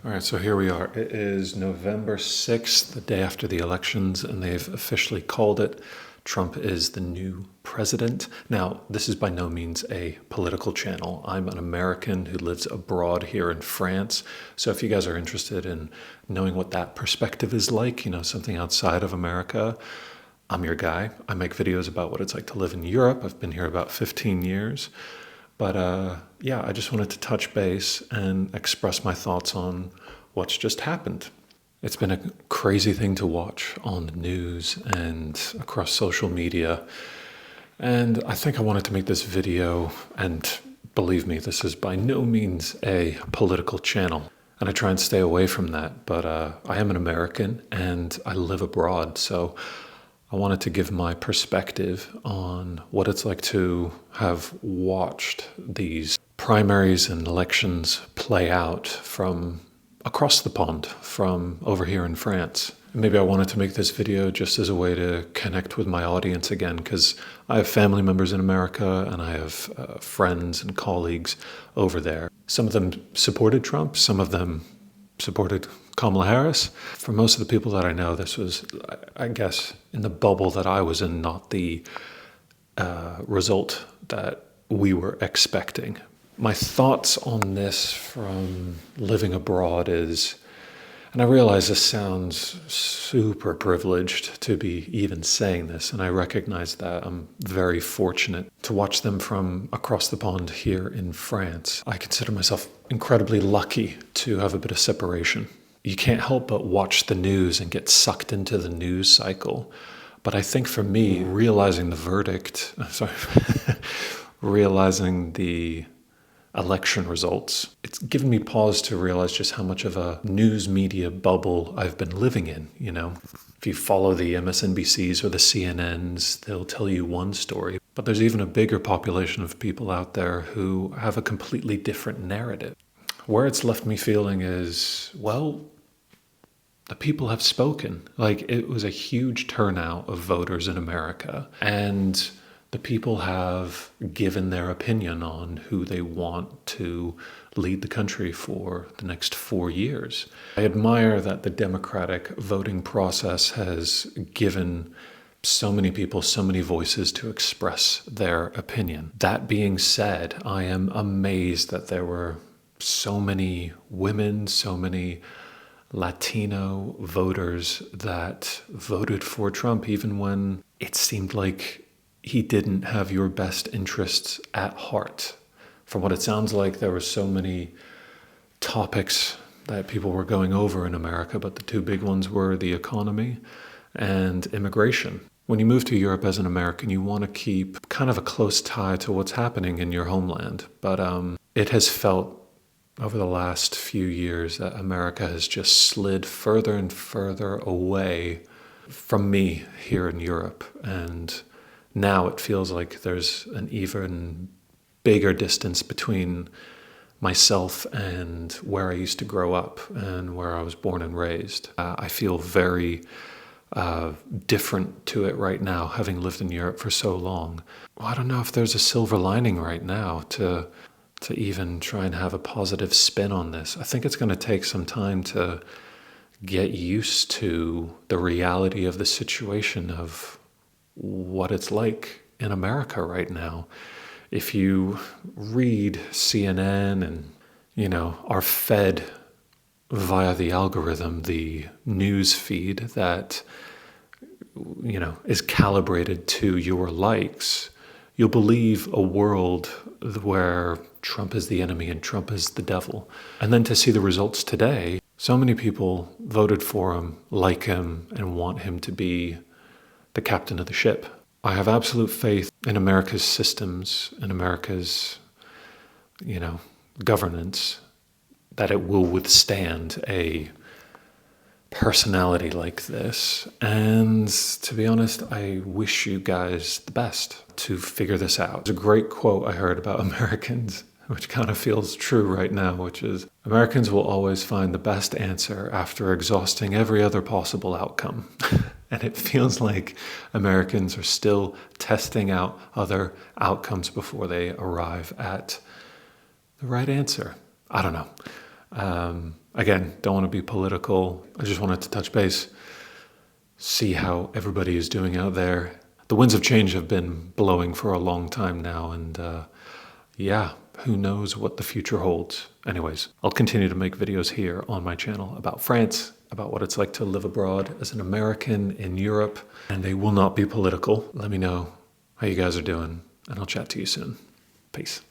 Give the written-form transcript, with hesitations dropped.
All right, so here we are. It is November 6th, the day after the elections, and they've officially called it. Trump is the new president. Now, this is by no means a political channel. I'm an American who lives abroad here in France. So if you guys are interested in knowing what that perspective is like, something outside of America, I'm your guy. I make videos about what it's like to live in Europe. I've been here about 15 years. But yeah, I just wanted to touch base and express my thoughts on what's just happened. It's been a crazy thing to watch on the news and across social media. And I think I wanted to make this video, and believe me, this is by no means a political channel. And I try and stay away from that, but I am an American and I live abroad, so I wanted to give my perspective on what it's like to have watched these primaries and elections play out from across the pond, from over here in France. Maybe I wanted to make this video just as a way to connect with my audience again, because I have family members in America and I have friends and colleagues over there. Some of them supported Trump, some of them supported Kamala Harris. For most of the people that I know, this was, I guess, in the bubble that I was in, not the result that we were expecting. My thoughts on this from living abroad is, and I realize this sounds super privileged to be even saying this, and I recognize that. I'm very fortunate to watch them from across the pond here in France. I consider myself incredibly lucky to have a bit of separation. You can't help but watch the news and get sucked into the news cycle. But I think for me, realizing the election results, it's given me pause to realize just how much of a news media bubble I've been living in. If you follow the MSNBCs or the CNNs, they'll tell you one story, but there's even a bigger population of people out there who have a completely different narrative. Where it's left me feeling is, well, the people have spoken. It was a huge turnout of voters in America, and the people have given their opinion on who they want to lead the country for the next 4 years. I admire that the democratic voting process has given so many people so many voices to express their opinion. That being said, I am amazed that there were so many women, so many Latino voters that voted for Trump, even when it seemed like he didn't have your best interests at heart. From what it sounds like, there were so many topics that people were going over in America, but the two big ones were the economy and immigration. When you move to Europe as an American, you want to keep kind of a close tie to what's happening in your homeland. But it has felt over the last few years that America has just slid further and further away from me here in Europe. And now it feels like there's an even bigger distance between myself and where I used to grow up and where I was born and raised. I feel very different to it right now, having lived in Europe for so long. Well, I don't know if there's a silver lining right now to even try and have a positive spin on this. I think it's going to take some time to get used to the reality of the situation of what it's like in America right now. If you read CNN and, are fed via the algorithm, the news feed that, is calibrated to your likes, you'll believe a world where Trump is the enemy and Trump is the devil. And then to see the results today, so many people voted for him, like him, and want him to be the captain of the ship. I have absolute faith in America's systems and America's, governance, that it will withstand a personality like this. And to be honest, I wish you guys the best to figure this out. There's a great quote I heard about Americans, which kind of feels true right now, which is, Americans will always find the best answer after exhausting every other possible outcome. And it feels like Americans are still testing out other outcomes before they arrive at the right answer. I don't know. Again, don't want to be political. I just wanted to touch base, see how everybody is doing out there. The winds of change have been blowing for a long time now, and yeah, who knows what the future holds. Anyways, I'll continue to make videos here on my channel about France, about what it's like to live abroad as an American in Europe, and they will not be political. Let me know how you guys are doing, and I'll chat to you soon. Peace.